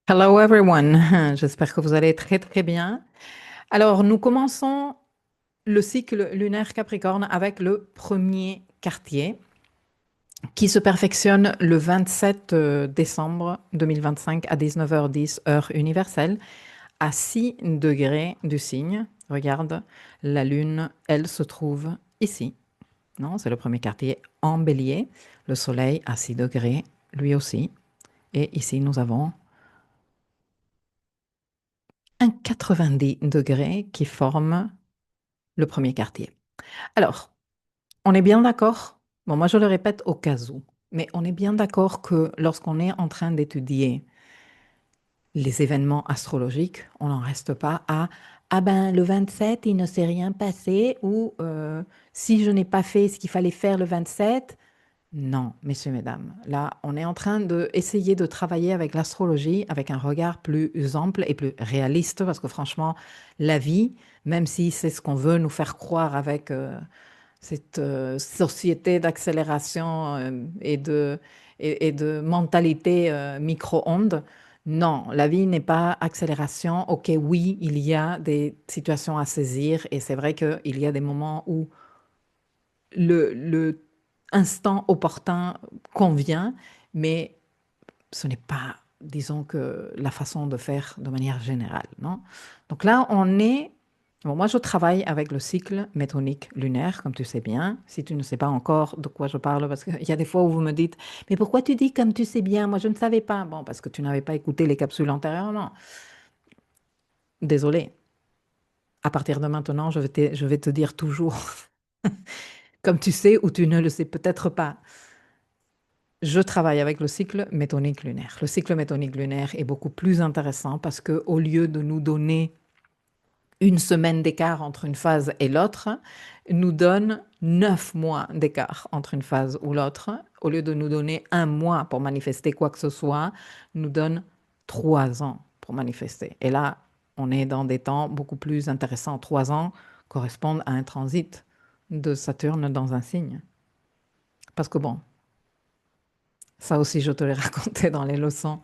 Hello everyone, j'espère que vous allez très très bien. Alors nous commençons le cycle lunaire Capricorne avec le premier quartier qui se perfectionne le 27 décembre 2025 à 19h10 heure universelle à 6 degrés du signe. Regarde, la lune, elle se trouve ici. Non, c'est le premier quartier en bélier. Le soleil à 6 degrés, lui aussi. Et ici nous avons un 90 degrés qui forme le premier quartier. Alors, on est bien d'accord, bon, moi je le répète au cas où, mais on est bien d'accord que lorsqu'on est en train d'étudier les événements astrologiques, on n'en reste pas à ah ben le 27, il ne s'est rien passé, ou si je n'ai pas fait ce qu'il fallait faire le 27. Non, messieurs, mesdames, là, on est en train d'essayer de travailler avec l'astrologie avec un regard plus ample et plus réaliste, parce que franchement, la vie, même si c'est ce qu'on veut nous faire croire avec cette société d'accélération et de mentalité micro-ondes. Non, la vie n'est pas accélération. Ok, oui, il y a des situations à saisir et c'est vrai qu'il y a des moments où le instant opportun convient, mais ce n'est pas, disons que, la façon de faire de manière générale, non? Donc là, on est... Bon, moi, je travaille avec le cycle métonique lunaire, comme tu sais bien. Si tu ne sais pas encore de quoi je parle, parce qu'il y a des fois où vous me dites, mais pourquoi tu dis comme tu sais bien? Moi, je ne savais pas. Bon, parce que tu n'avais pas écouté les capsules antérieurement. Désolé. À partir de maintenant, je vais te dire toujours, comme tu sais ou tu ne le sais peut-être pas. Je travaille avec le cycle métonique lunaire. Le cycle métonique lunaire est beaucoup plus intéressant parce que au lieu de nous donner une semaine d'écart entre une phase et l'autre, nous donne 9 mois d'écart entre une phase ou l'autre. Au lieu de nous donner un mois pour manifester quoi que ce soit, nous donne 3 ans pour manifester. Et là, on est dans des temps beaucoup plus intéressants. 3 ans correspondent à un transit de Saturne dans un signe. Parce que bon, ça aussi, je te l'ai raconté dans les leçons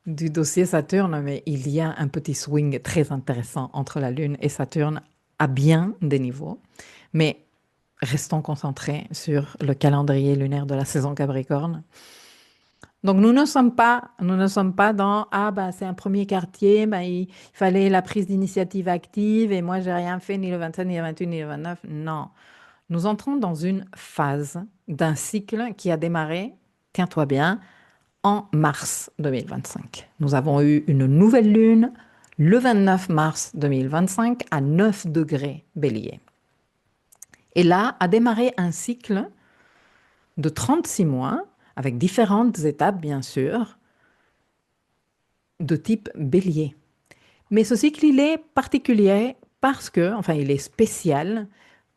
du dossier Saturne, mais il y a un petit swing très intéressant entre la Lune et Saturne à bien des niveaux. Mais restons concentrés sur le calendrier lunaire de la saison Capricorne. Donc nous ne sommes pas dans ah bah c'est un premier quartier, bah, il fallait la prise d'initiative active et moi j'ai rien fait ni le 27 ni le 28 ni le 29. Non, nous entrons dans une phase d'un cycle qui a démarré, tiens-toi bien, en mars 2025. Nous avons eu une nouvelle lune le 29 mars 2025 à 9 degrés bélier. Et là a démarré un cycle de 36 mois, avec différentes étapes bien sûr, de type bélier. Mais ce cycle, il est particulier parce que, enfin il est spécial,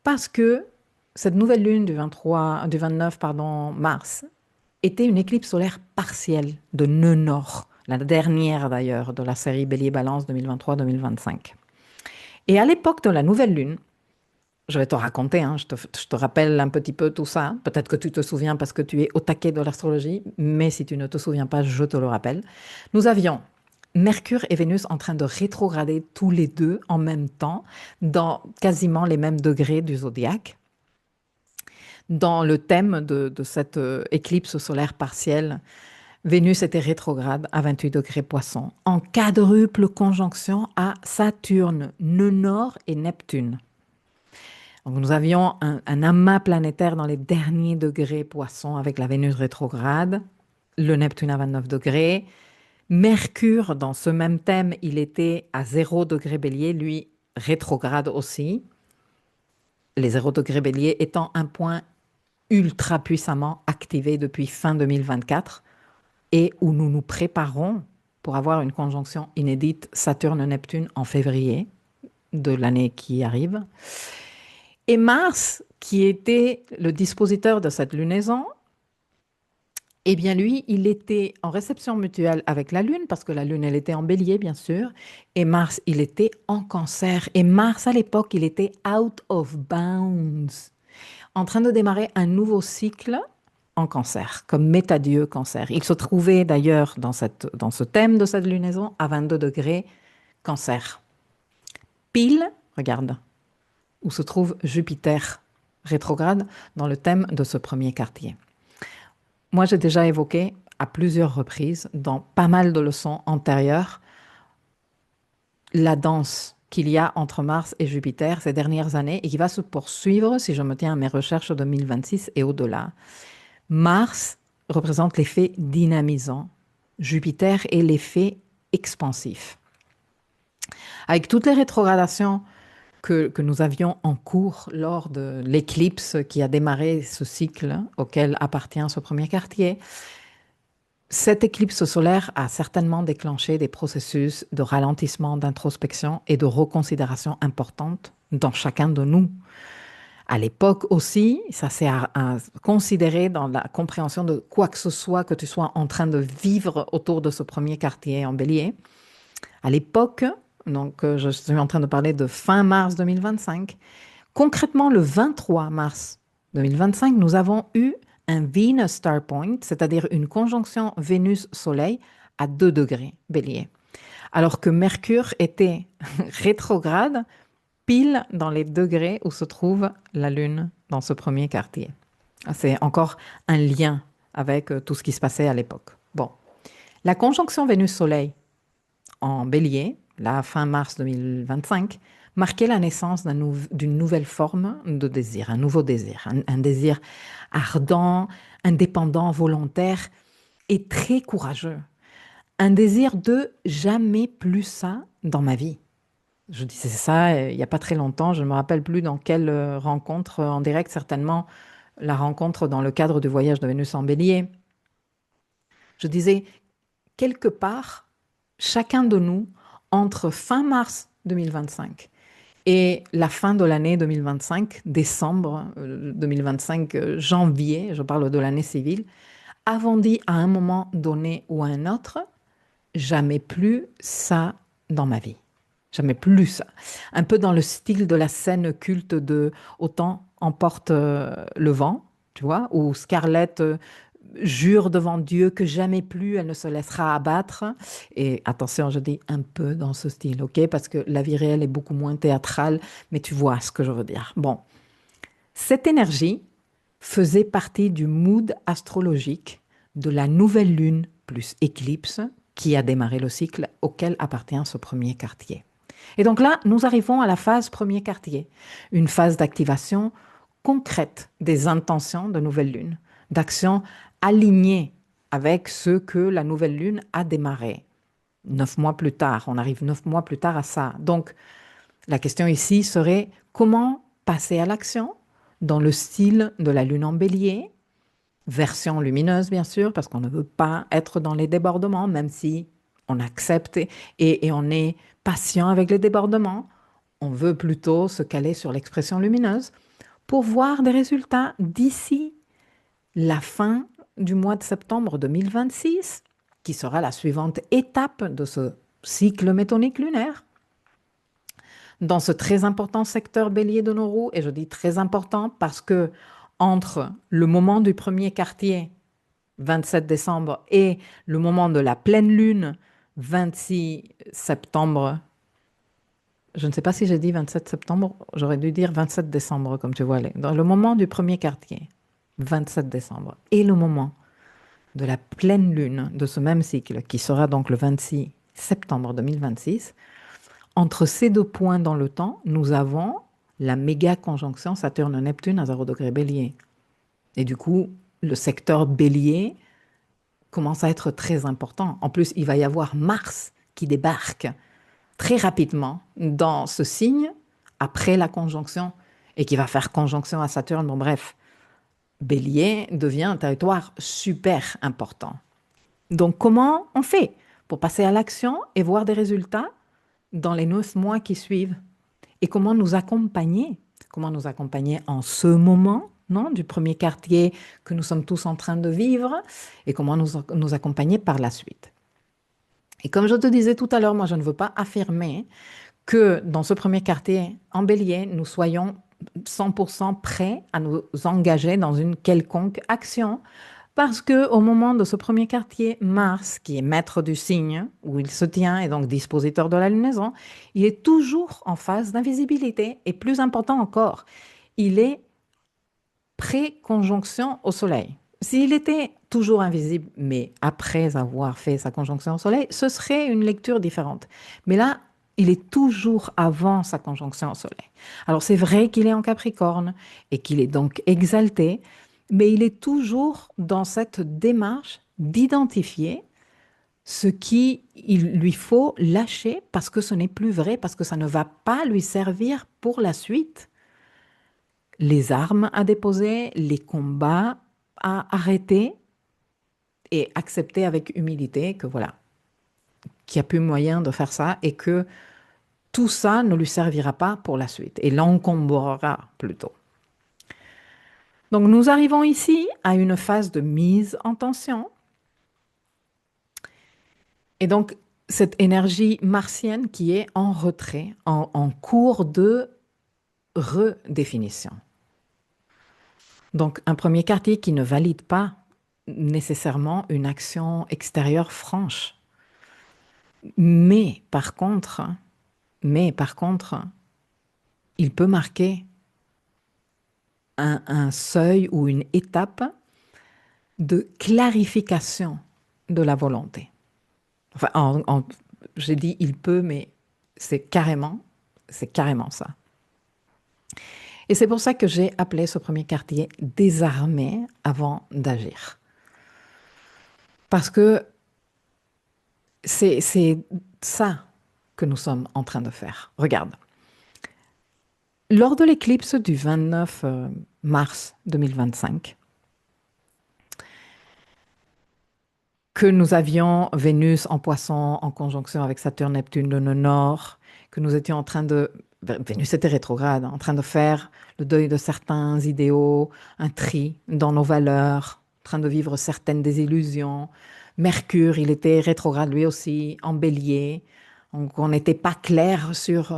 parce que cette nouvelle lune du 29 pardon, mars était une éclipse solaire partielle de nœud nord, la dernière d'ailleurs de la série Bélier-Balance 2023-2025. Et à l'époque de la nouvelle lune, je vais te raconter, hein, je te rappelle un petit peu tout ça. Peut-être que tu te souviens parce que tu es au taquet de l'astrologie, mais si tu ne te souviens pas, je te le rappelle. Nous avions Mercure et Vénus en train de rétrograder tous les deux en même temps, dans quasiment les mêmes degrés du zodiaque. Dans le thème de cette éclipse solaire partielle, Vénus était rétrograde à 28 degrés Poisson, en quadruple conjonction à Saturne, nœud nord et Neptune. Donc nous avions un amas planétaire dans les derniers degrés Poisson avec la Vénus rétrograde, le Neptune à 29 degrés. Mercure, dans ce même thème, il était à 0 degré Bélier, lui rétrograde aussi. Les 0 degrés Bélier étant un point ultra puissamment activé depuis fin 2024 et où nous nous préparons pour avoir une conjonction inédite Saturne-Neptune en février de l'année qui arrive. Et Mars, qui était le dispositeur de cette lunaison, eh bien lui, il était en réception mutuelle avec la Lune, parce que la Lune, elle était en bélier, bien sûr, et Mars, il était en cancer. Et Mars, à l'époque, il était out of bounds, en train de démarrer un nouveau cycle en cancer, comme métadieu cancer. Il se trouvait d'ailleurs dans ce thème de cette lunaison à 22 degrés cancer. Pile, regarde, où se trouve Jupiter rétrograde dans le thème de ce premier quartier. Moi, j'ai déjà évoqué à plusieurs reprises, dans pas mal de leçons antérieures, la danse qu'il y a entre Mars et Jupiter ces dernières années et qui va se poursuivre si je me tiens à mes recherches 2026 et au-delà. Mars représente l'effet dynamisant, Jupiter est l'effet expansif. Avec toutes les rétrogradations que nous avions en cours lors de l'éclipse qui a démarré ce cycle auquel appartient ce premier quartier, cette éclipse solaire a certainement déclenché des processus de ralentissement, d'introspection et de reconsidération importantes dans chacun de nous. À l'époque aussi, ça s'est à considérer dans la compréhension de quoi que ce soit que tu sois en train de vivre autour de ce premier quartier en bélier. À l'époque, donc je suis en train de parler de fin mars 2025, concrètement le 23 mars 2025, nous avons eu un Venus Star Point, c'est-à-dire une conjonction Vénus-Soleil à 2 degrés bélier. Alors que Mercure était rétrograde, pile dans les degrés où se trouve la Lune dans ce premier quartier. C'est encore un lien avec tout ce qui se passait à l'époque. Bon, la conjonction Vénus-Soleil en bélier, la fin mars 2025, marquait la naissance d'une nouvelle forme de désir, un nouveau désir, un désir ardent, indépendant, volontaire et très courageux. Un désir de jamais plus ça dans ma vie. Je disais ça il n'y a pas très longtemps, je ne me rappelle plus dans quelle rencontre en direct, certainement la rencontre dans le cadre du voyage de Vénus en bélier. Je disais, quelque part, chacun de nous, entre fin mars 2025 et la fin de l'année 2025, décembre 2025, janvier, je parle de l'année civile, avons dit à un moment donné ou à un autre, jamais plus ça dans ma vie. Jamais plus ça. Un peu dans le style de la scène culte de Autant emporte le vent, tu vois, où Scarlett jure devant Dieu que jamais plus elle ne se laissera abattre. Et attention, je dis un peu dans ce style, ok? Parce que la vie réelle est beaucoup moins théâtrale, mais tu vois ce que je veux dire. Bon, cette énergie faisait partie du mood astrologique de la nouvelle lune plus éclipse qui a démarré le cycle auquel appartient ce premier quartier. Et donc là, nous arrivons à la phase premier quartier, une phase d'activation concrète des intentions de nouvelle lune, d'action alignée avec ce que la nouvelle lune a démarré. 9 mois plus tard, on arrive 9 mois plus tard à ça. Donc, la question ici serait comment passer à l'action dans le style de la lune en bélier, version lumineuse bien sûr, parce qu'on ne veut pas être dans les débordements, même si on accepte et on est patient avec les débordements. On veut plutôt se caler sur l'expression lumineuse pour voir des résultats d'ici la fin du mois de septembre 2026, qui sera la suivante étape de ce cycle métonique lunaire. Dans ce très important secteur bélier de nos roues, et je dis très important parce que entre le moment du premier quartier, 27 décembre, et le moment de la pleine lune, 26 septembre, je ne sais pas si j'ai dit 27 septembre, j'aurais dû dire 27 décembre, comme tu vois, dans le moment du premier quartier, 27 décembre, et le moment de la pleine lune de ce même cycle, qui sera donc le 26 septembre 2026, entre ces deux points dans le temps, nous avons la méga conjonction Saturne-Neptune à 0 degré bélier. Et du coup, le secteur bélier commence à être très important. En plus, il va y avoir Mars qui débarque très rapidement dans ce signe après la conjonction et qui va faire conjonction à Saturne. Bon, bref, bélier devient un territoire super important. Donc, comment on fait pour passer à l'action et voir des résultats dans les 9 mois qui suivent? Et comment nous accompagner? Comment nous accompagner en ce moment, non, du premier quartier que nous sommes tous en train de vivre, et comment nous accompagner par la suite? Et comme je te disais tout à l'heure, moi je ne veux pas affirmer que dans ce premier quartier en bélier, nous soyons 100% prêts à nous engager dans une quelconque action. Parce que au moment de ce premier quartier, Mars, qui est maître du signe où il se tient et donc dispositeur de la lunaison, il est toujours en phase d'invisibilité. Et plus important encore, il est pré-conjonction au Soleil. S'il était toujours invisible, mais après avoir fait sa conjonction au Soleil, ce serait une lecture différente. Mais là, il est toujours avant sa conjonction au Soleil. Alors c'est vrai qu'il est en Capricorne et qu'il est donc exalté, mais il est toujours dans cette démarche d'identifier ce qui il lui faut lâcher parce que ce n'est plus vrai, parce que ça ne va pas lui servir pour la suite. Les armes à déposer, les combats à arrêter et accepter avec humilité que voilà, qu'il n'y a plus moyen de faire ça et que tout ça ne lui servira pas pour la suite et l'encombrera plutôt. Donc nous arrivons ici à une phase de mise en tension. Et donc cette énergie martienne qui est en retrait, en cours de redéfinition. Donc un premier quartier qui ne valide pas nécessairement une action extérieure franche. Mais par contre, mais par contre, il peut marquer un seuil ou une étape de clarification de la volonté. Enfin, j'ai dit il peut, mais c'est carrément ça. Et c'est pour ça que j'ai appelé ce premier quartier désarmer avant d'agir. Parce que c'est ça que nous sommes en train de faire. Regarde. Lors de l'éclipse du 29 mars 2025, que nous avions Vénus en Poisson en conjonction avec Saturne, Neptune, le nœud nord, que nous étions en train de... Vénus était rétrograde, en train de faire le deuil de certains idéaux, un tri dans nos valeurs, en train de vivre certaines désillusions. Mercure, il était rétrograde lui aussi, en bélier. Donc on n'était pas clair sur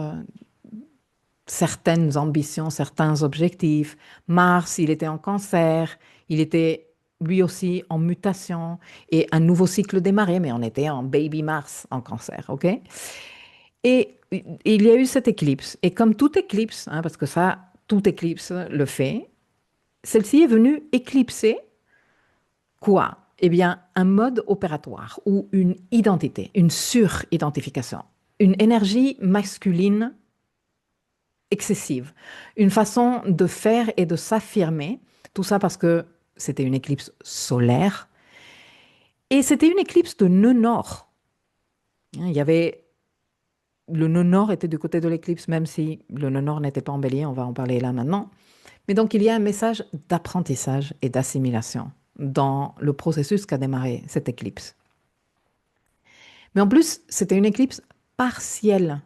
certaines ambitions, certains objectifs. Mars, il était en cancer, il était lui aussi en mutation et un nouveau cycle démarrait, mais on était en baby Mars en cancer, ok? Et il y a eu cette éclipse. Et comme toute éclipse, hein, parce que ça, toute éclipse le fait, celle-ci est venue éclipser quoi? Eh bien, un mode opératoire ou une identité, une suridentification, une énergie masculine excessive, une façon de faire et de s'affirmer, tout ça parce que c'était une éclipse solaire et c'était une éclipse de nœud nord. Il y avait le nœud nord était du côté de l'éclipse, même si le nœud nord n'était pas en bélier, on va en parler là maintenant. Mais donc il y a un message d'apprentissage et d'assimilation dans le processus qu'a démarré cette éclipse. Mais en plus, c'était une éclipse partielle.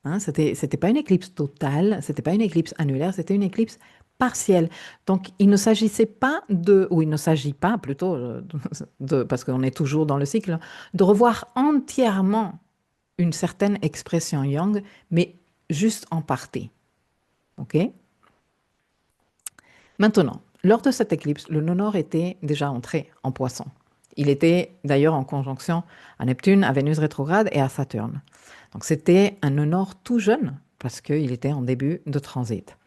Hein, c'était pas une éclipse totale, c'était pas une éclipse annulaire, c'était une éclipse partielle. Donc, il ne s'agissait pas de, ou il ne s'agit pas plutôt, parce qu'on est toujours dans le cycle, de revoir entièrement une certaine expression yang, mais juste en partie. OK? Maintenant, lors de cette éclipse, le nœud nord était déjà entré en Poisson. Il était d'ailleurs en conjonction à Neptune, à Vénus rétrograde et à Saturne. Donc c'était un nœud nord tout jeune parce qu'il était en début de transit.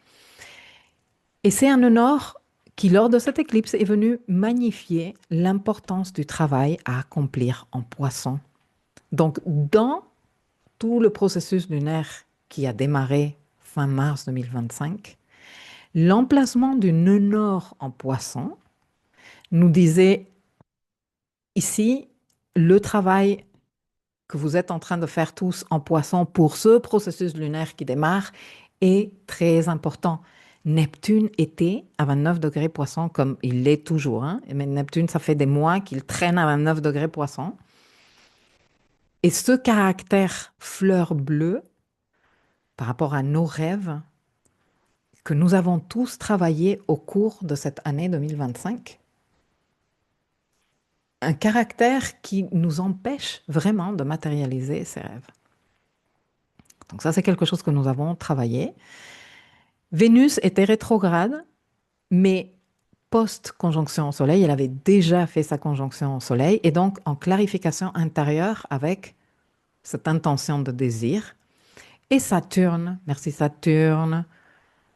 Et c'est un nœud nord qui, lors de cette éclipse, est venu magnifier l'importance du travail à accomplir en Poisson. Donc dans tout le processus lunaire qui a démarré fin mars 2025, l'emplacement du nœud nord en Poisson nous disait ici, le travail que vous êtes en train de faire tous en Poisson pour ce processus lunaire qui démarre est très important. Neptune était à 29 degrés Poisson comme il l'est toujours. Hein. Mais Neptune, ça fait des mois qu'il traîne à 29 degrés Poisson. Et ce caractère fleur bleue par rapport à nos rêves que nous avons tous travaillé au cours de cette année 2025, un caractère qui nous empêche vraiment de matérialiser ces rêves. Donc ça, c'est quelque chose que nous avons travaillé. Vénus était rétrograde, mais post-conjonction au Soleil, elle avait déjà fait sa conjonction au Soleil, et donc en clarification intérieure avec cette intention de désir. Et Saturne, merci Saturne,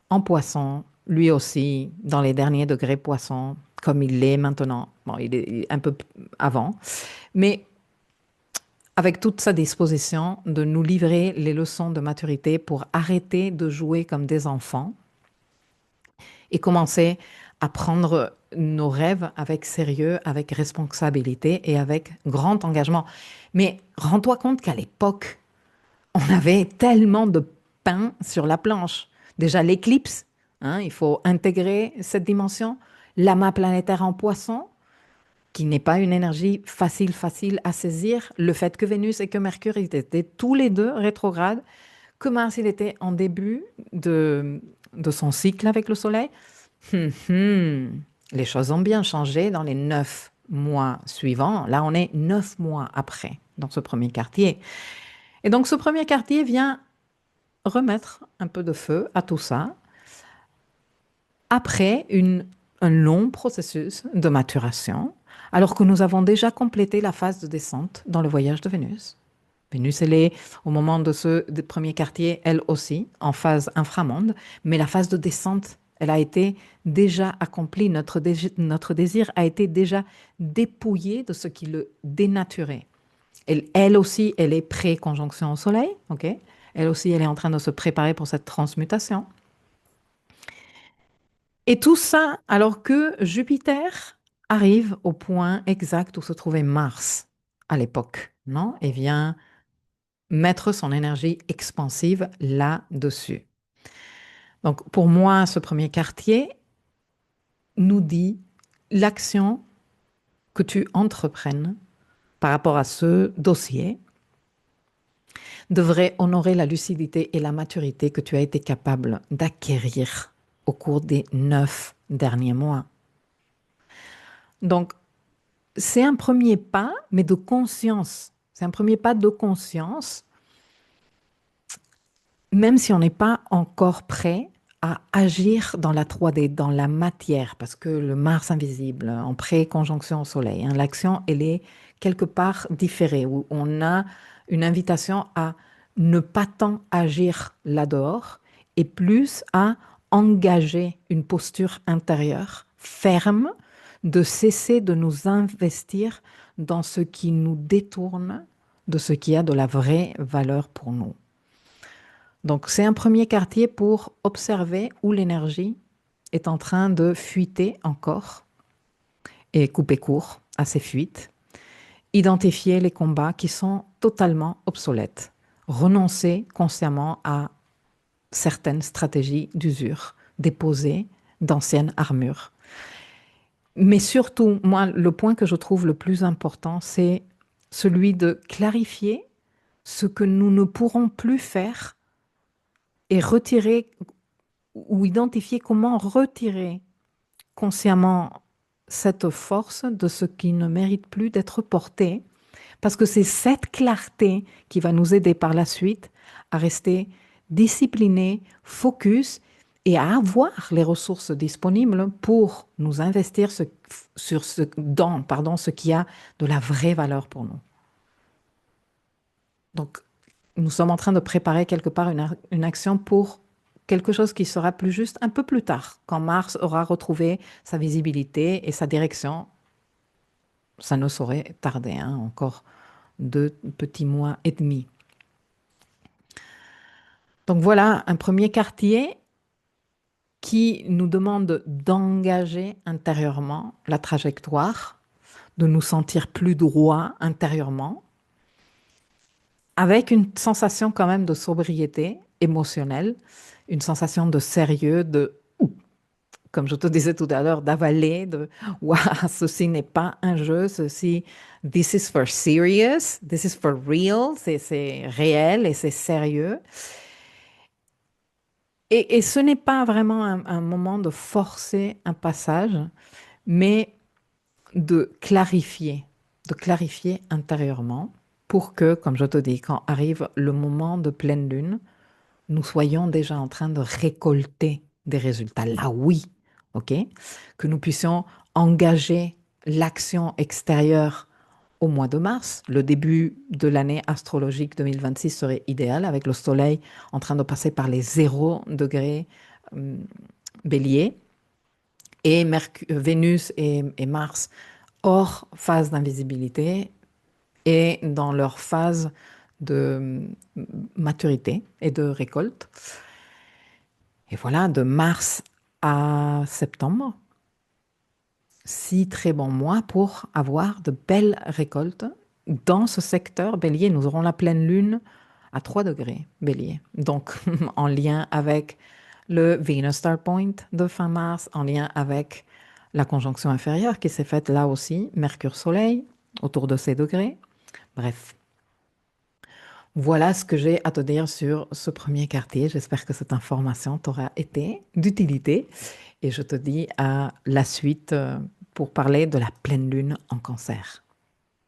en Poisson, lui aussi, dans les derniers degrés Poisson, comme il l'est maintenant. Bon, il est un peu avant, mais avec toute sa disposition de nous livrer les leçons de maturité pour arrêter de jouer comme des enfants et commencer à prendre nos rêves avec sérieux, avec responsabilité et avec grand engagement. Mais rends-toi compte qu'à l'époque, on avait tellement de pain sur la planche. Déjà l'éclipse, hein, il faut intégrer cette dimension. L'amas planétaire en Poisson, qui n'est pas une énergie facile à saisir. Le fait que Vénus et que Mercure ils étaient tous les deux rétrogrades, que Mars il était en début de son cycle avec le Soleil. Les choses ont bien changé dans les 9 mois suivants. Là, on est 9 mois après dans ce premier quartier. Et donc, ce premier quartier vient remettre un peu de feu à tout ça après un long processus de maturation, alors que nous avons déjà complété la phase de descente dans le voyage de Vénus. Vénus, elle est au moment de ce premier quartier, elle aussi, en phase inframonde, mais la phase de descente, elle a été déjà accomplie. Notre désir a été déjà dépouillé de ce qui le dénaturait. Elle aussi, elle est pré-conjonction au Soleil, ok? Elle aussi, elle est en train de se préparer pour cette transmutation. Et tout ça alors que Jupiter arrive au point exact où se trouvait Mars à l'époque, non? Et vient mettre son énergie expansive là-dessus. Donc pour moi, ce premier quartier nous dit l'action que tu entreprennes par rapport à ce dossier devrait honorer la lucidité et la maturité que tu as été capable d'acquérir au cours des 9 derniers mois. Donc, c'est un premier pas, mais de conscience. C'est un premier pas de conscience, même si on n'est pas encore prêt à agir dans la 3D, dans la matière, parce que le Mars invisible, en pré-conjonction au Soleil, hein, l'action, elle est quelque part différée, où on a une invitation à ne pas tant agir là-dehors, et plus à engager une posture intérieure ferme, de cesser de nous investir dans ce qui nous détourne de ce qui a de la vraie valeur pour nous. Donc, c'est un premier quartier pour observer où l'énergie est en train de fuiter encore et couper court à ces fuites. Identifier les combats qui sont totalement obsolètes. Renoncer consciemment à certaines stratégies d'usure, déposer d'anciennes armures. Mais surtout, moi, le point que je trouve le plus important, c'est celui de clarifier ce que nous ne pourrons plus faire et retirer ou identifier comment retirer consciemment cette force de ce qui ne mérite plus d'être porté, parce que c'est cette clarté qui va nous aider par la suite à rester disciplinés, focus et à avoir les ressources disponibles pour nous investir dans ce qui a de la vraie valeur pour nous. Donc, nous sommes en train de préparer quelque part une action pour quelque chose qui sera plus juste un peu plus tard, quand Mars aura retrouvé sa visibilité et sa direction. Ça ne saurait tarder, hein, encore 2 petits mois et demi. Donc voilà un premier quartier qui nous demande d'engager intérieurement la trajectoire, de nous sentir plus droit intérieurement, avec une sensation quand même de sobriété émotionnelle, une sensation de sérieux, comme je te disais tout à l'heure, d'avaler, de waouh, ceci n'est pas un jeu, ceci, this is for serious, this is for real, c'est réel et c'est sérieux. Et ce n'est pas vraiment un moment de forcer un passage, mais de clarifier intérieurement pour que, comme je te dis, quand arrive le moment de pleine lune, nous soyons déjà en train de récolter des résultats. Là, oui, ok? Que nous puissions engager l'action extérieure au mois de mars. Le début de l'année astrologique 2026 serait idéal avec le Soleil en train de passer par les 0 degrés Bélier et Vénus et Mars hors phase d'invisibilité et dans leur phase de maturité et de récolte. Et voilà, de mars à septembre, 6 très bons mois pour avoir de belles récoltes. Dans ce secteur Bélier, nous aurons la pleine lune à 3 degrés Bélier. Donc, en lien avec le Venus Star Point de fin mars, en lien avec la conjonction inférieure qui s'est faite là aussi, Mercure-Soleil, autour de ces degrés. Bref, voilà ce que j'ai à te dire sur ce premier quartier. J'espère que cette information t'aura été d'utilité et je te dis à la suite pour parler de la pleine lune en Cancer.